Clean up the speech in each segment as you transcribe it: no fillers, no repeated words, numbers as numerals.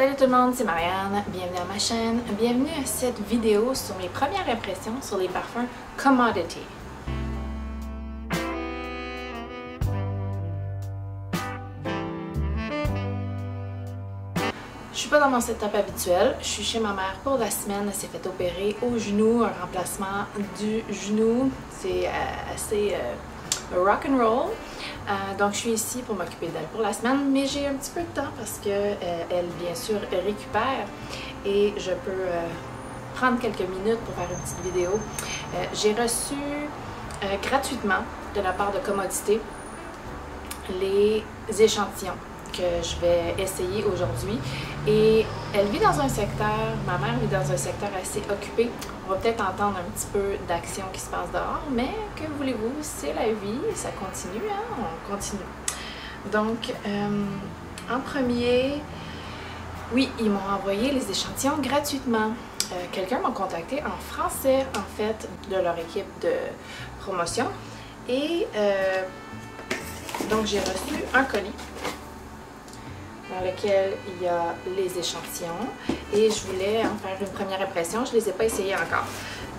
Salut tout le monde, c'est Marianne, bienvenue à ma chaîne, bienvenue à cette vidéo sur mes premières impressions sur les parfums Commodity. Je suis pas dans mon setup habituel, je suis chez ma mère pour la semaine, elle s'est fait opérer au genou, un remplacement du genou, c'est assez rock'n'roll. Donc je suis ici pour m'occuper d'elle pour la semaine, mais j'ai un petit peu de temps parce que elle bien sûr récupère et je peux prendre quelques minutes pour faire une petite vidéo. J'ai reçu gratuitement de la part de Commodité les échantillons que je vais essayer aujourd'hui et elle vit dans un secteur, ma mère vit dans un secteur assez occupé. On va peut-être entendre un petit peu d'action qui se passe dehors, mais que voulez-vous, c'est la vie, ça continue, hein? On continue. Donc, en premier, oui, ils m'ont envoyé les échantillons gratuitement. Quelqu'un m'a contacté en français, en fait, de leur équipe de promotion. Et donc, j'ai reçu un colis dans lequel il y a les échantillons et je voulais en faire une première impression. Je ne les ai pas essayés encore.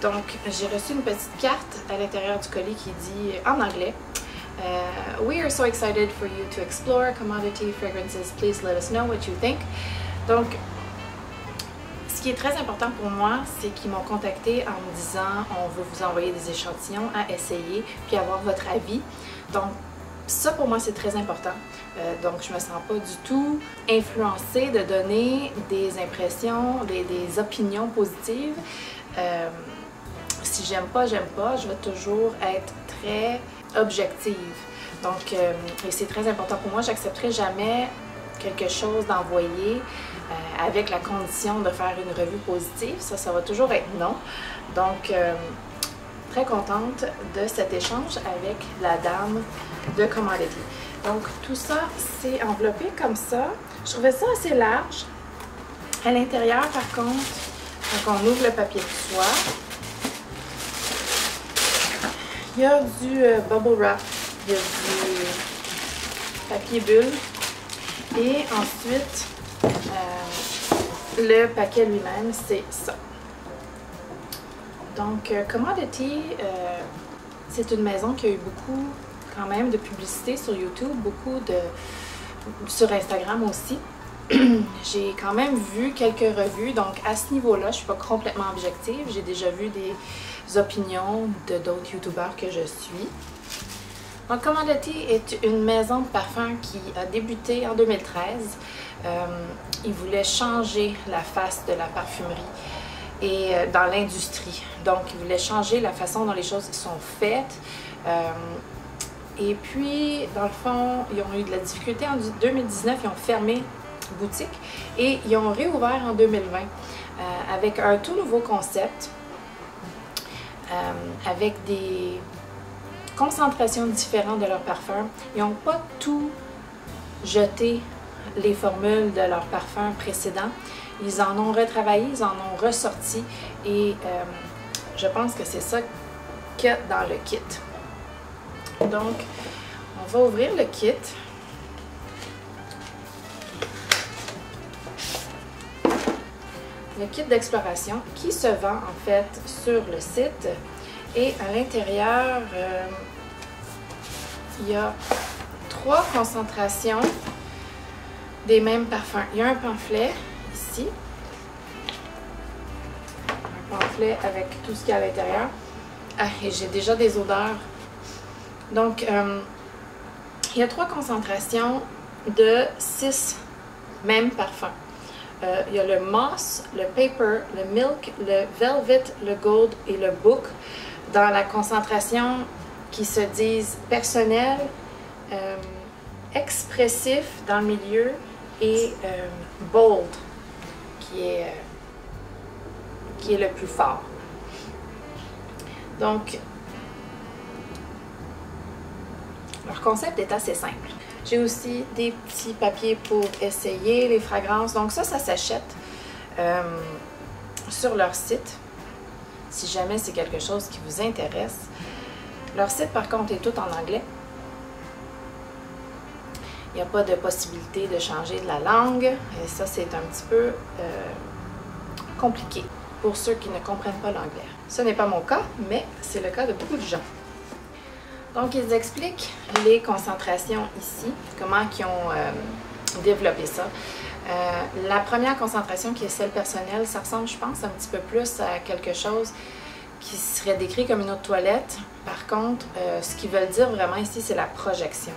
Donc, j'ai reçu une petite carte à l'intérieur du colis qui dit en anglais We are so excited for you to explore Commodity Fragrances. Please let us know what you think. Donc, ce qui est très important pour moi, c'est qu'ils m'ont contacté en me disant on veut vous envoyer des échantillons à essayer puis avoir votre avis. Donc, ça pour moi c'est très important. Donc je me sens pas du tout influencée de donner des impressions, des opinions positives. Si j'aime pas, j'aime pas. Je vais toujours être très objective. Donc et c'est très important pour moi. J'accepterai jamais quelque chose d'envoyé avec la condition de faire une revue positive. Ça va toujours être non. Donc très contente de cet échange avec la dame de Commodity. Donc tout ça c'est enveloppé comme ça. Je trouvais ça assez large. À l'intérieur par contre, donc on ouvre le papier de soie. Il y a du bubble wrap, il y a du papier bulle et ensuite le paquet lui-même c'est ça. Donc Commodity, c'est une maison qui a eu beaucoup quand même de publicité sur YouTube, beaucoup sur Instagram aussi. J'ai quand même vu quelques revues, donc à ce niveau-là, je ne suis pas complètement objective. J'ai déjà vu des opinions de d'autres YouTubeurs que je suis. Donc Commodity est une maison de parfum qui a débuté en 2013. Ils voulaient changer la face de la parfumerie et dans l'industrie. Donc, ils voulaient changer la façon dont les choses sont faites. Et puis, dans le fond, ils ont eu de la difficulté en 2019, ils ont fermé boutique et ils ont réouvert en 2020 avec un tout nouveau concept, avec des concentrations différentes de leurs parfums. Ils n'ont pas tout jeté les formules de leurs parfums précédents. Ils en ont retravaillé, ils en ont ressorti et je pense que c'est ça qu'il y a dans le kit. Donc, on va ouvrir le kit. Le kit d'exploration qui se vend en fait sur le site et à l'intérieur, il y a 3 concentrations des mêmes parfums. Il y a un pamphlet ici, un pamphlet avec tout ce qu'il y a à l'intérieur. Ah, et j'ai déjà des odeurs. Donc, il y a 3 concentrations de 6 mêmes parfums. Il y a le moss, le paper, le milk, le velvet, le gold et le book dans la concentration qui se disent personnel, expressif dans le milieu et bold qui est le plus fort. Donc, leur concept est assez simple. J'ai aussi des petits papiers pour essayer les fragrances. Donc ça s'achète sur leur site, si jamais c'est quelque chose qui vous intéresse. Leur site, par contre, est tout en anglais. Il n'y a pas de possibilité de changer de la langue. Et ça, c'est un petit peu compliqué pour ceux qui ne comprennent pas l'anglais. Ce n'est pas mon cas, mais c'est le cas de beaucoup de gens. Donc, ils expliquent les concentrations ici, comment ils ont développé ça. La première concentration, qui est celle personnelle, ça ressemble, je pense, un petit peu plus à quelque chose qui serait décrit comme une autre toilette. Par contre, ce qu'ils veulent dire vraiment ici, c'est la projection.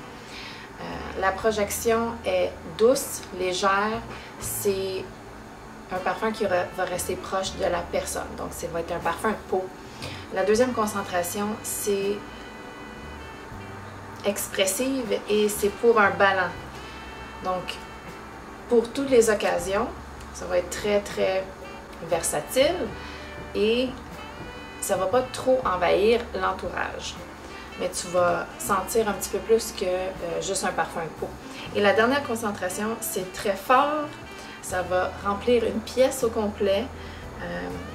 La projection est douce, légère, c'est un parfum qui va rester proche de la personne. Donc, ça va être un parfum de peau. La deuxième concentration, c'est expressive et c'est pour un ballon. Donc, pour toutes les occasions, ça va être très, très versatile et ça ne va pas trop envahir l'entourage. Mais tu vas sentir un petit peu plus que juste un parfum de peau. Et la dernière concentration, c'est très fort. Ça va remplir une pièce au complet.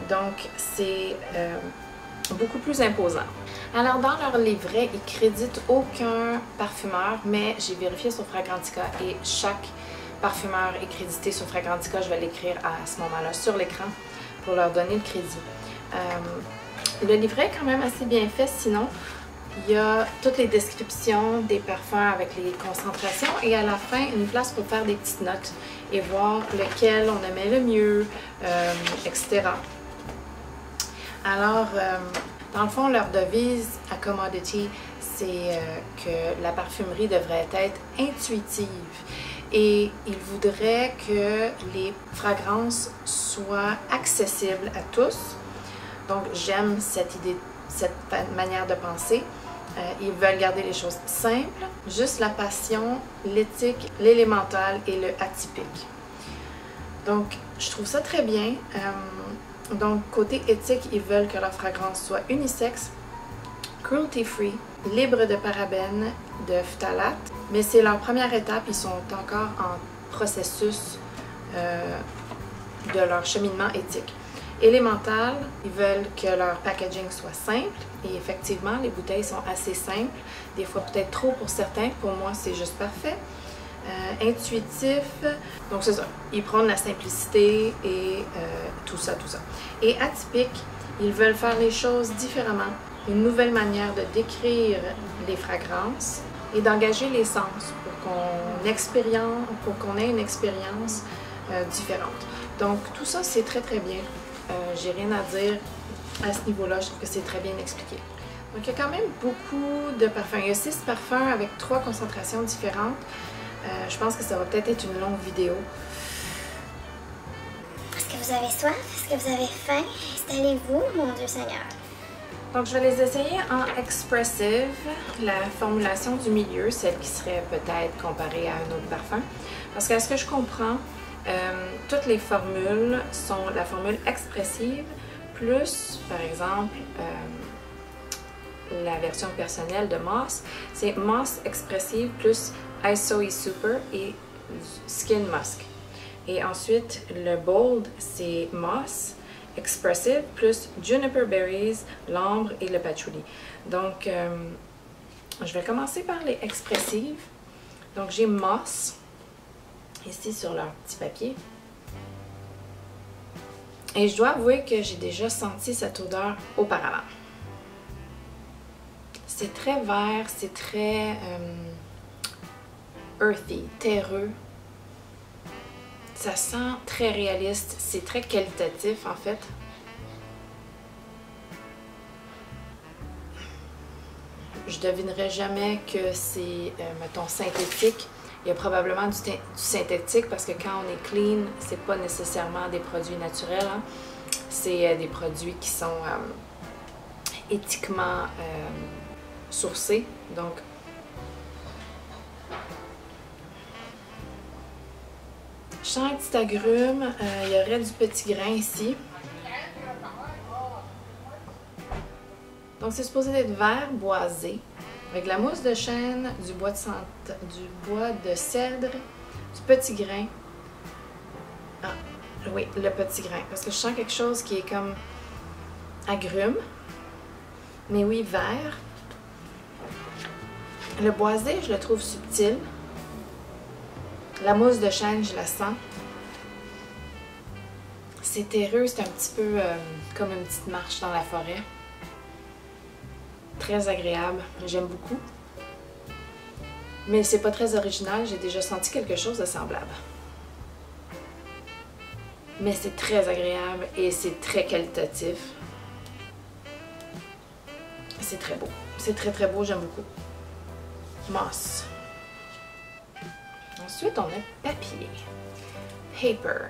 Donc, c'est beaucoup plus imposant. Alors, dans leur livret, ils créditent aucun parfumeur, mais j'ai vérifié sur Fragrantica et chaque parfumeur est crédité sur Fragrantica. Je vais l'écrire à ce moment-là sur l'écran pour leur donner le crédit. Le livret est quand même assez bien fait, sinon il y a toutes les descriptions des parfums avec les concentrations et à la fin, une place pour faire des petites notes et voir lequel on aimait le mieux, etc. Alors, dans le fond, leur devise à Commodity, c'est que la parfumerie devrait être intuitive et ils voudraient que les fragrances soient accessibles à tous. Donc, j'aime cette idée, cette manière de penser. Ils veulent garder les choses simples, juste la passion, l'éthique, l'élémental et le atypique. Donc, je trouve ça très bien. Donc, côté éthique, ils veulent que leur fragrance soit unisexe, cruelty-free, libre de parabènes, de phtalates, mais c'est leur première étape. Ils sont encore en processus de leur cheminement éthique. Élémental, ils veulent que leur packaging soit simple et effectivement, les bouteilles sont assez simples, des fois peut-être trop pour certains, pour moi c'est juste parfait. Intuitif, donc c'est ça, ils prennent la simplicité et tout ça. Et atypique, ils veulent faire les choses différemment, une nouvelle manière de décrire les fragrances et d'engager les sens pour qu'on ait une expérience différente. Donc tout ça c'est très très bien. J'ai rien à dire à ce niveau-là, je trouve que c'est très bien expliqué. Donc, il y a quand même beaucoup de parfums. Il y a 6 parfums avec 3 concentrations différentes. Je pense que ça va peut-être être une longue vidéo. Est-ce que vous avez soif? Est-ce que vous avez faim? Installez-vous, mon Dieu Seigneur. Donc, je vais les essayer en Expressive, la formulation du milieu, celle qui serait peut-être comparée à un autre parfum. Parce qu'à ce que je comprends, toutes les formules sont la formule expressive plus, par exemple, la version personnelle de Moss, c'est Moss Expressive plus ISOE Super et Skin Musk. Et ensuite, le Bold, c'est Moss Expressive plus Juniper Berries, l'ambre et le patchouli. Donc, je vais commencer par les expressives. Donc, j'ai Moss ici sur leur petit papier. Et je dois avouer que j'ai déjà senti cette odeur auparavant. C'est très vert, c'est très earthy, terreux. Ça sent très réaliste, c'est très qualitatif en fait. Je devinerais jamais que c'est, mettons, synthétique. Il y a probablement du synthétique parce que quand on est clean, c'est pas nécessairement des produits naturels. Hein. C'est des produits qui sont éthiquement sourcés. Donc, je sens un petit agrume. Il y aurait du petit grain ici. Donc, c'est supposé être vert boisé. Avec la mousse de chêne, du bois de cèdre, du petit grain. Ah, oui, le petit grain. Parce que je sens quelque chose qui est comme agrume. Mais oui, vert. Le boisé, je le trouve subtil. La mousse de chêne, je la sens. C'est terreux, c'est un petit peu comme une petite marche dans la forêt. Très agréable, j'aime beaucoup. Mais c'est pas très original, j'ai déjà senti quelque chose de semblable. Mais c'est très agréable et c'est très qualitatif. C'est très beau. C'est très très beau, j'aime beaucoup. Moss. Ensuite, on a papier. Paper.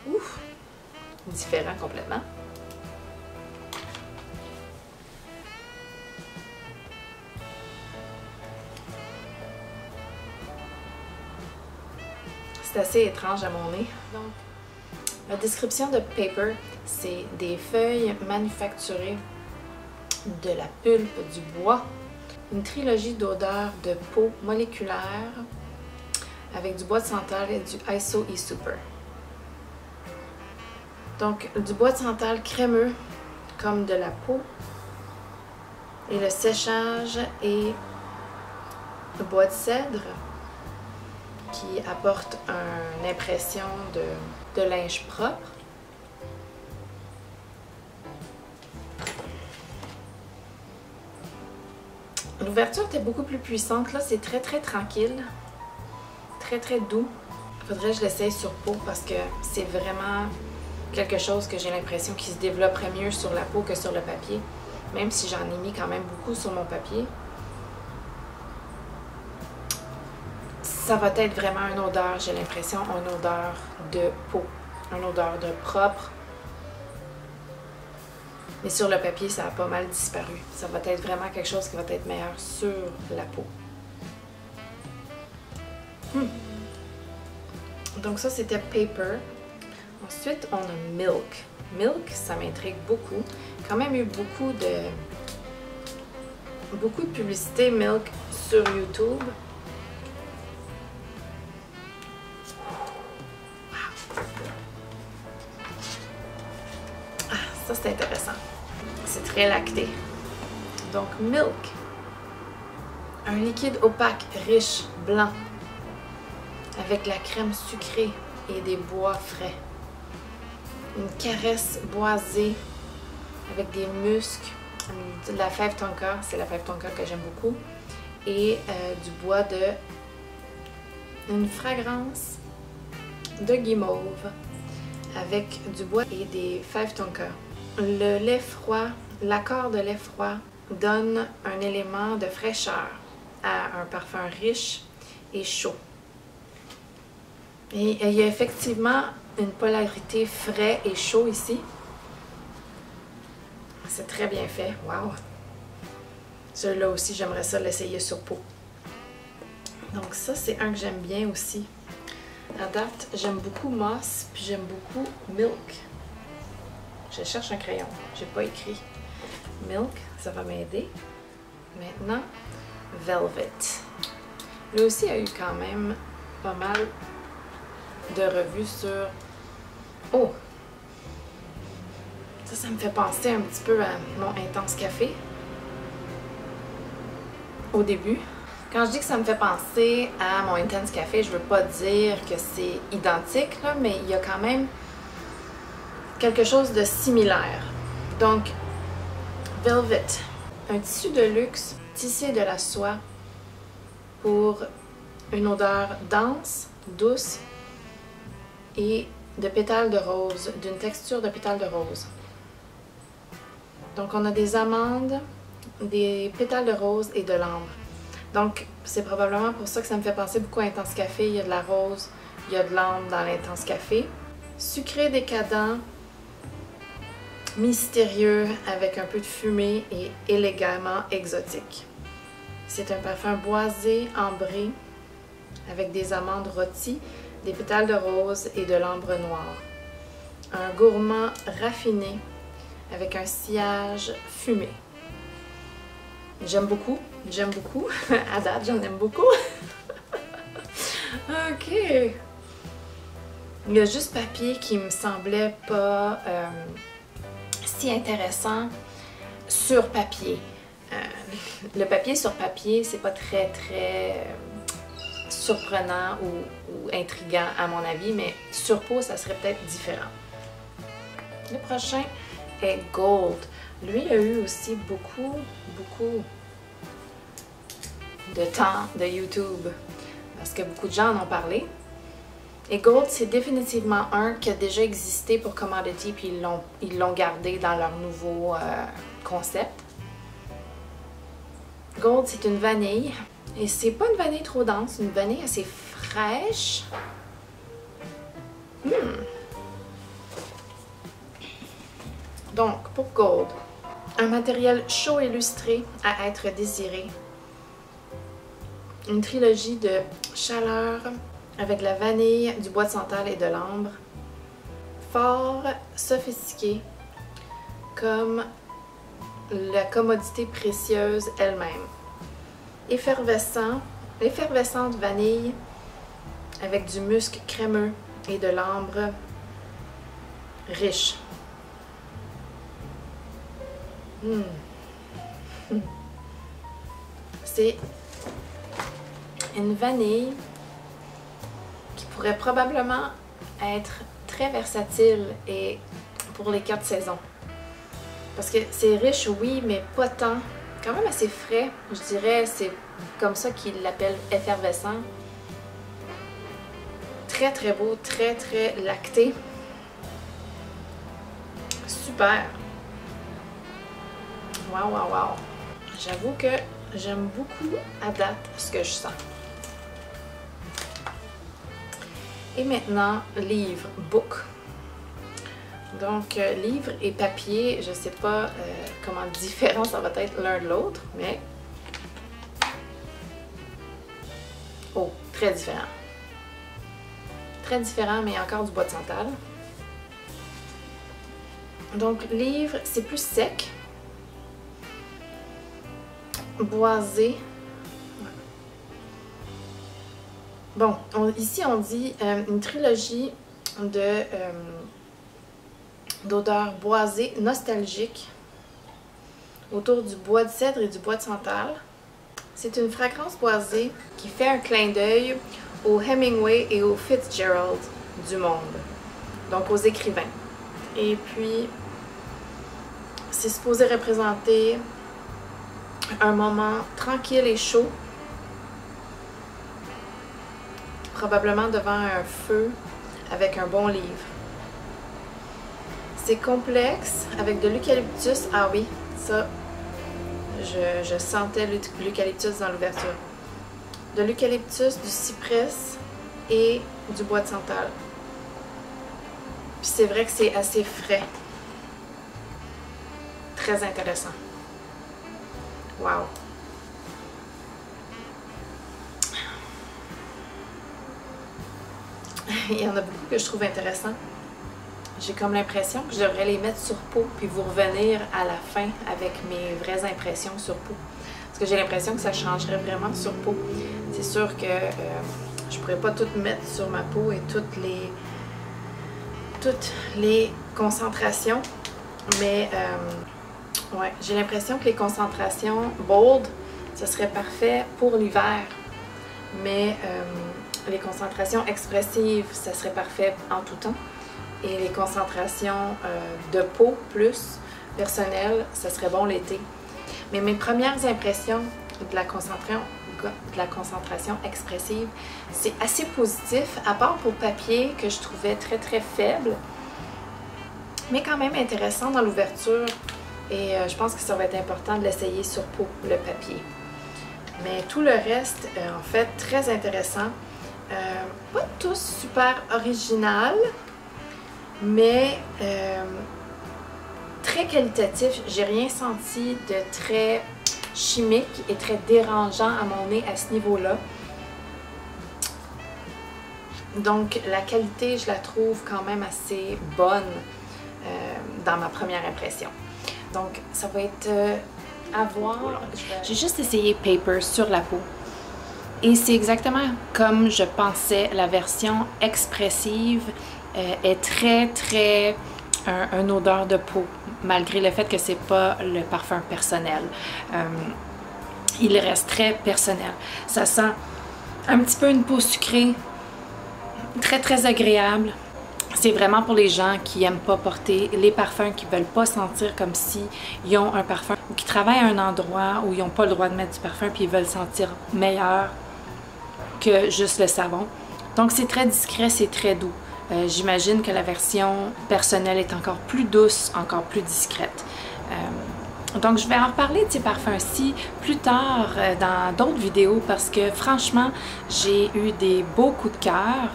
Ouf! Différent complètement. C'est assez étrange à mon nez. Donc, la description de paper, c'est des feuilles manufacturées de la pulpe du bois, une trilogie d'odeurs de peau moléculaire avec du bois de santal et du ISO e-super. Donc, du bois de santal crémeux comme de la peau et le séchage et le bois de cèdre qui apporte une impression de linge propre. L'ouverture était beaucoup plus puissante. Là, c'est très très tranquille, très très doux. Faudrait que je l'essaye sur peau parce que c'est vraiment quelque chose que j'ai l'impression qui se développerait mieux sur la peau que sur le papier, même si j'en ai mis quand même beaucoup sur mon papier. Ça va être vraiment une odeur, j'ai l'impression, une odeur de peau, une odeur de propre. Mais sur le papier, ça a pas mal disparu. Ça va être vraiment quelque chose qui va être meilleur sur la peau. Donc ça, c'était Paper. Ensuite, on a Milk. Milk, ça m'intrigue beaucoup. Quand même eu beaucoup de publicité Milk sur YouTube. Ah, ça c'est intéressant. C'est très lacté. Donc, Milk. Un liquide opaque, riche, blanc, avec la crème sucrée et des bois frais. Une caresse boisée avec des muscs, de la fève tonka, c'est la fève tonka que j'aime beaucoup, et du bois de... une fragrance de guimauve avec du bois et des fèves tonka. Le lait froid, l'accord de lait froid donne un élément de fraîcheur à un parfum riche et chaud. Et il y a effectivement une polarité frais et chaud ici. C'est très bien fait. Wow! Celui-là aussi, j'aimerais ça l'essayer sur peau. Donc ça, c'est un que j'aime bien aussi. À date, j'aime beaucoup Moss, puis j'aime beaucoup Milk. Je cherche un crayon. J'ai pas écrit. Milk, ça va m'aider. Maintenant, Velvet. Lui aussi a eu quand même pas mal de revues sur... Oh! Ça me fait penser un petit peu à mon Intense Café. Au début. Quand je dis que ça me fait penser à mon Intense Café, je veux pas dire que c'est identique, là, mais il y a quand même quelque chose de similaire. Donc, Velvet. Un tissu de luxe tissé de la soie pour une odeur dense, douce et de pétales de rose, d'une texture de pétales de rose. Donc on a des amandes, des pétales de rose et de l'ambre. Donc c'est probablement pour ça que ça me fait penser beaucoup à Intense Café. Il y a de la rose, il y a de l'ambre dans l'Intense Café. Sucré décadent, mystérieux avec un peu de fumée et élégamment exotique. C'est un parfum boisé, ambré, avec des amandes rôties, des pétales de rose et de l'ambre noir. Un gourmand raffiné avec un sillage fumé. J'aime beaucoup, j'aime beaucoup. À date, j'en aime beaucoup. Ok. Il y a juste papier qui me semblait pas si intéressant sur papier. Le papier sur papier, c'est pas très surprenant ou intriguant à mon avis, mais sur peau, ça serait peut-être différent. Le prochain est Gold. Lui a eu aussi beaucoup de temps de YouTube parce que beaucoup de gens en ont parlé. Et Gold, c'est définitivement un qui a déjà existé pour Commodity puis ils l'ont gardé dans leur nouveau concept. Gold, c'est une vanille et c'est pas une vanille trop dense, une vanille assez fraîche. Donc, pour Gold, un matériel chaud et lustré à être désiré. Une trilogie de chaleur avec de la vanille, du bois de santal et de l'ambre. Fort sophistiqué, comme la commodité précieuse elle-même. Effervescente vanille avec du musc crémeux et de l'ambre riche. C'est une vanille qui pourrait probablement être très versatile et pour les 4 saisons. Parce que c'est riche, oui, mais pas tant. Quand même assez frais, je dirais. C'est comme ça qu'ils l'appellent effervescent. Très très beau, très très lacté. Super! Wow, wow, wow! J'avoue que j'aime beaucoup à date ce que je sens. Et maintenant, livre, book. Donc, livre et papier, je ne sais pas comment différent ça va être l'un de l'autre, mais... Oh, très différent. Très différent, mais encore du bois de santal. Donc, livre, c'est plus sec. Boisé. Bon, ici on dit une trilogie d'odeurs boisées nostalgiques autour du bois de cèdre et du bois de santal. C'est une fragrance boisée qui fait un clin d'œil aux Hemingway et aux Fitzgerald du monde, donc aux écrivains. Et puis, c'est supposé représenter un moment tranquille et chaud, probablement devant un feu avec un bon livre. C'est complexe avec de l'eucalyptus. Ah oui, ça, je sentais l'eucalyptus dans l'ouverture. De l'eucalyptus, du cyprès et du bois de santal. Puis c'est vrai que c'est assez frais. Très intéressant. Wow! Il y en a beaucoup que je trouve intéressants. J'ai comme l'impression que je devrais les mettre sur peau puis vous revenir à la fin avec mes vraies impressions sur peau. Parce que j'ai l'impression que ça changerait vraiment sur peau. C'est sûr que je pourrais pas tout mettre sur ma peau et toutes les concentrations. Mais ouais, j'ai l'impression que les concentrations bold, ce serait parfait pour l'hiver. Mais les concentrations expressives, ça serait parfait en tout temps. Et les concentrations de peau plus personnelles, ça serait bon l'été. Mais mes premières impressions de la concentration expressive, c'est assez positif, à part pour papier que je trouvais très très faible, mais quand même intéressant dans l'ouverture. Et je pense que ça va être important de l'essayer sur peau, le papier. Mais tout le reste, en fait, très intéressant. Pas tous super original, mais très qualitatif. J'ai rien senti de très chimique et très dérangeant à mon nez à ce niveau-là. Donc la qualité, je la trouve quand même assez bonne dans ma première impression. Donc ça va être à voir. J'ai juste essayé Paper sur la peau. Et c'est exactement comme je pensais. La version expressive est très une odeur de peau, malgré le fait que c'est pas le parfum personnel. Il reste très personnel. Ça sent Un petit peu une peau sucrée, très très agréable. C'est vraiment pour les gens qui n'aiment pas porter les parfums, qui ne veulent pas sentir comme si ils ont un parfum, ou qui travaillent à un endroit où ils n'ont pas le droit de mettre du parfum puis ils veulent sentir meilleur que juste le savon. Donc c'est très discret, c'est très doux. J'imagine que la version personnelle est encore plus douce, encore plus discrète. Donc je vais en reparler de ces parfums-ci plus tard dans d'autres vidéos parce que franchement, j'ai eu des beaux coups de cœur.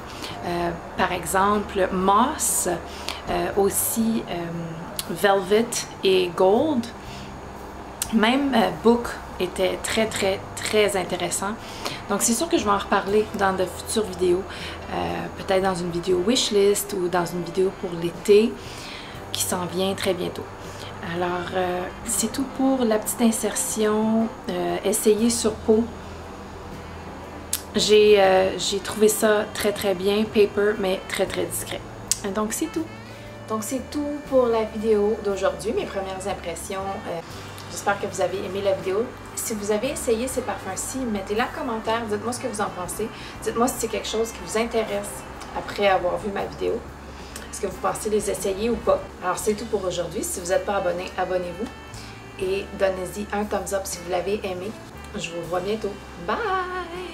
Par exemple, Moss, aussi Velvet et Gold. Même Book était très très très intéressant. Donc c'est sûr que je vais en reparler dans de futures vidéos, peut-être dans une vidéo wishlist ou dans une vidéo pour l'été qui s'en vient très bientôt. Alors, c'est tout pour la petite insertion essayée sur peau. J'ai trouvé ça très très bien, paper, mais très très discret. Donc, c'est tout. Donc, c'est tout pour la vidéo d'aujourd'hui, mes premières impressions. J'espère que vous avez aimé la vidéo. Si vous avez essayé ces parfums-ci, mettez-les en commentaire, dites-moi ce que vous en pensez. Dites-moi si c'est quelque chose qui vous intéresse après avoir vu ma vidéo. Est-ce que vous pensez les essayer ou pas? Alors, c'est tout pour aujourd'hui. Si vous n'êtes pas abonné, abonnez-vous. Et donnez-y un thumbs up si vous l'avez aimé. Je vous revois bientôt. Bye!